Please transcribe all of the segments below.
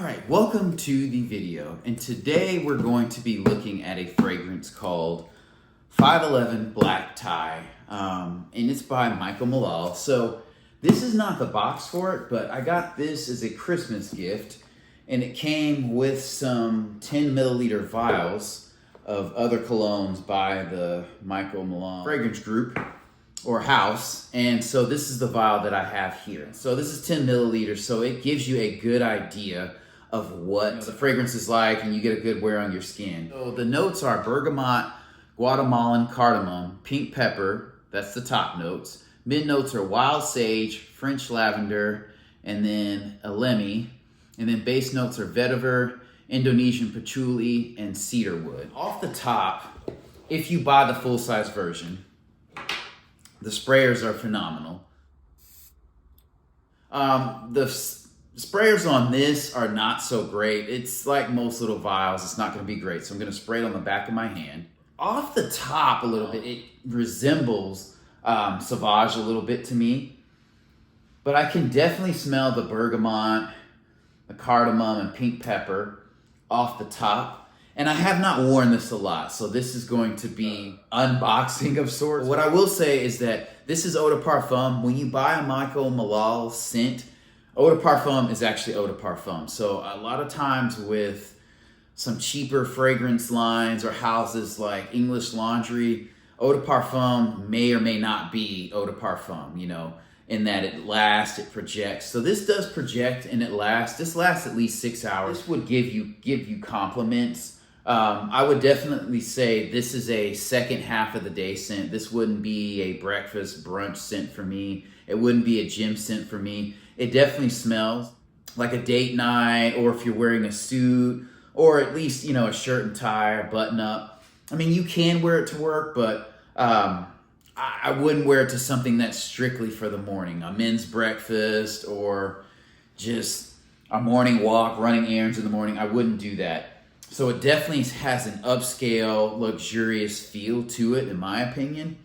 Alright, welcome to the video, and today we're going to be looking at a fragrance called 511 Black Tie, and it's by Malul. So this is not the box for it, but I got this as a Christmas gift, and it came with some 10 milliliter vials of other colognes by the Malul fragrance group or house. And so this is the vial that I have here. So this is 10 milliliters, so it gives you a good idea of what the fragrance is like, and you get a good wear on your skin. So the notes are bergamot, Guatemalan cardamom, pink pepper, that's the top notes. Mid notes are wild sage, French lavender, and then elemi. And then base notes are vetiver, Indonesian patchouli, and cedarwood. Off the top, if you buy the full-size version, the sprayers are phenomenal. The sprayers on this are not so great. It's like most little vials, it's not gonna be great. So I'm gonna spray it on the back of my hand. Off the top a little bit, it resembles Sauvage a little bit to me. But I can definitely smell the bergamot, the cardamom, and pink pepper off the top. And I have not worn this a lot, so this is going to be unboxing of sorts. What I will say is that this is Eau de Parfum. When you buy a Malul scent, Eau de Parfum is actually Eau de Parfum. So a lot of times with some cheaper fragrance lines or houses like English Laundry, Eau de Parfum may or may not be Eau de Parfum, you know, in that it lasts, it projects. So this does project and it lasts. This lasts at least 6 hours. This would give you compliments. I would definitely say this is a second half of the day scent. This wouldn't be a breakfast brunch scent for me. It wouldn't be a gym scent for me. It definitely smells like a date night, or if you're wearing a suit, or at least, you know, a shirt and tie or button up. I mean, you can wear it to work, but I wouldn't wear it to something that's strictly for the morning, a men's breakfast or just a morning walk, running errands in the morning. I wouldn't do that. So it definitely has an upscale, luxurious feel to it, in my opinion.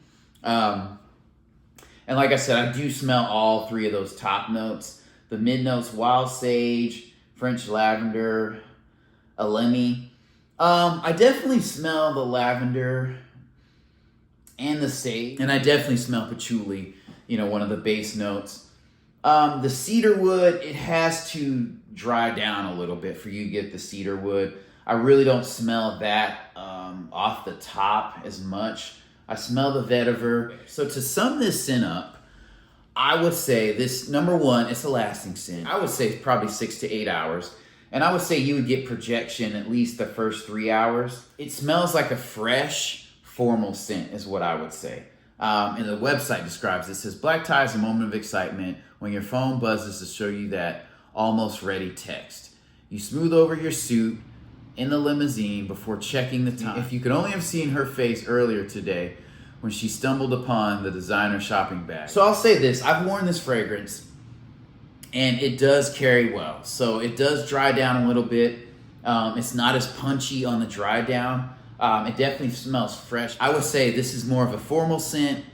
And like I said, I do smell all three of those top notes. The mid notes, wild sage, French lavender, elemi. I definitely smell the lavender and the sage. And I definitely smell patchouli, you know, one of the base notes. The cedarwood, it has to dry down a little bit for you to get the cedarwood. I really don't smell that off the top as much. I smell the vetiver. So to sum this scent up, I would say this, number one, it's a lasting scent. I would say probably 6 to 8 hours. And I would say you would get projection at least the first 3 hours. It smells like a fresh, formal scent is what I would say. And the website describes it. It says, black tie is a moment of excitement when your phone buzzes to show you that almost ready text. You smooth over your suit in the limousine before checking the time. If you could only have seen her face earlier today when she stumbled upon the designer shopping bag. So I'll say this, I've worn this fragrance and it does carry well. So it does dry down a little bit. It's not as punchy on the dry down. It definitely smells fresh. I would say this is more of a formal scent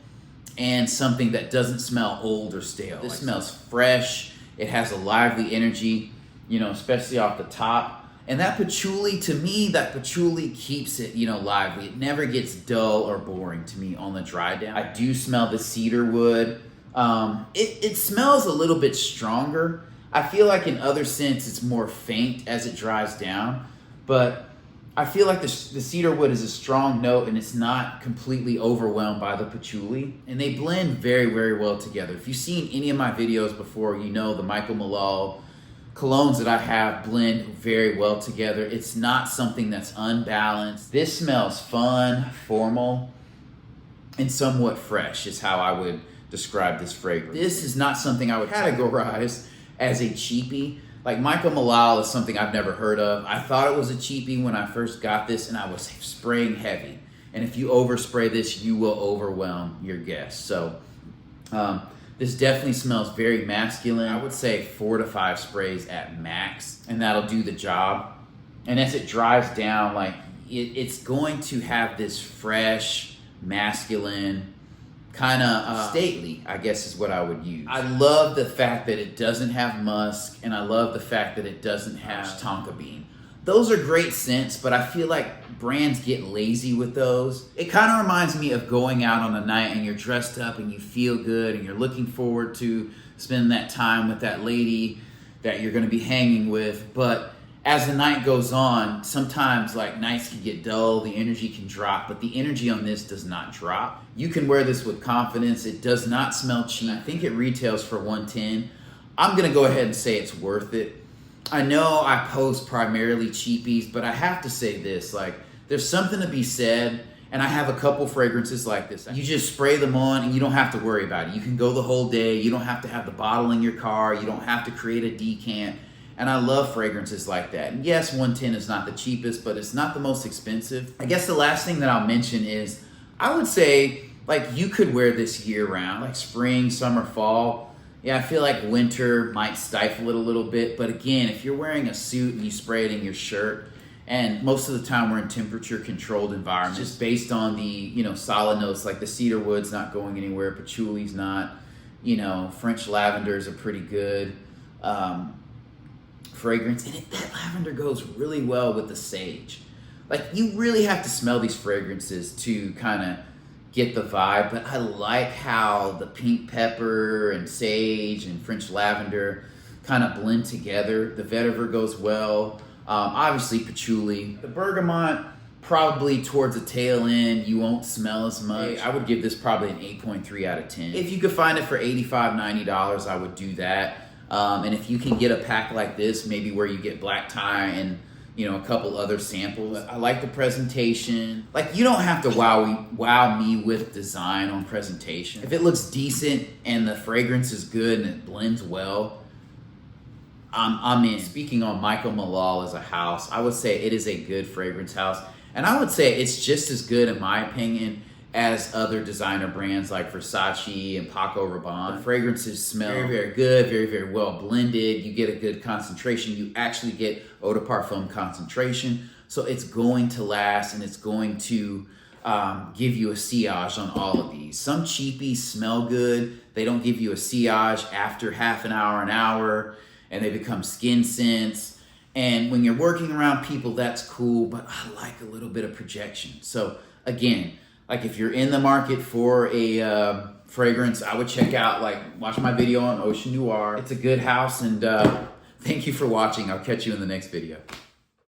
and something that doesn't smell old or stale. This smells fresh. It has a lively energy, you know, especially off the top. And that patchouli, to me, that patchouli keeps it, you know, lively. It never gets dull or boring to me on the dry down. I do smell the cedarwood. It smells a little bit stronger. I feel like in other scents, it's more faint as it dries down. But I feel like the cedarwood is a strong note and it's not completely overwhelmed by the patchouli. And they blend very, very well together. If you've seen any of my videos before, you know the Malul colognes that I have blend very well together. It's not something that's unbalanced. This smells fun, formal, and somewhat fresh is how I would describe this fragrance. This is not something I would categorize as a cheapie. Like Malul is something I've never heard of. I thought it was a cheapie when I first got this and I was spraying heavy. And if you overspray this, you will overwhelm your guests. So, this definitely smells very masculine. I would say 4 to 5 sprays at max, and that'll do the job. And as it dries down, like it's going to have this fresh, masculine kind of stately, I guess is what I would use. I love the fact that it doesn't have musk, and I love the fact that it doesn't have tonka bean. Those are great scents, but I feel like brands get lazy with those. It kind of reminds me of going out on a night and you're dressed up and you feel good and you're looking forward to spending that time with that lady that you're gonna be hanging with. But as the night goes on, sometimes like nights can get dull, the energy can drop, but the energy on this does not drop. You can wear this with confidence. It does not smell cheap. I think it retails for $110. I'm gonna go ahead and say it's worth it. I know I post primarily cheapies, but I have to say this, like, there's something to be said, and I have a couple fragrances like this. You just spray them on and you don't have to worry about it. You can go the whole day. You don't have to have the bottle in your car. You don't have to create a decant. And I love fragrances like that. And yes, 110 is not the cheapest, but it's not the most expensive. I guess the last thing that I'll mention is, I would say, like, you could wear this year round, like spring, summer, fall. Yeah, I feel like winter might stifle it a little bit, but again, if you're wearing a suit and you spray it in your shirt, and most of the time we're in temperature controlled environments, just based on the, solid notes, like the cedar wood's not going anywhere, patchouli's not, French lavenders are pretty good fragrance, and that lavender goes really well with the sage. Like, you really have to smell these fragrances to kind of get the vibe, but I like how the pink pepper and sage and French lavender kind of blend together. The vetiver goes well. Obviously patchouli. The bergamot, probably towards the tail end, you won't smell as much. I would give this probably an 8.3 out of 10. If you could find it for $85, $90, I would do that. And if you can get a pack like this, maybe where you get black tie and a couple other samples. I like the presentation. Like, you don't have to wow me with design on presentation. If it looks decent and the fragrance is good and it blends well, I'm in. Speaking on Michael Malul as a house, I would say it is a good fragrance house. And I would say it's just as good, in my opinion, as other designer brands like Versace and Paco Rabanne. The fragrances smell very, very good, very, very well blended. You get a good concentration. You actually get eau de parfum concentration. So it's going to last, and it's going to give you a sillage on all of these. Some cheapies smell good. They don't give you a sillage after half an hour, and they become skin scents. And when you're working around people, that's cool, but I like a little bit of projection. So again, like, if you're in the market for a fragrance, I would check out, watch my video on Ocean Noir. It's a good house, and thank you for watching. I'll catch you in the next video.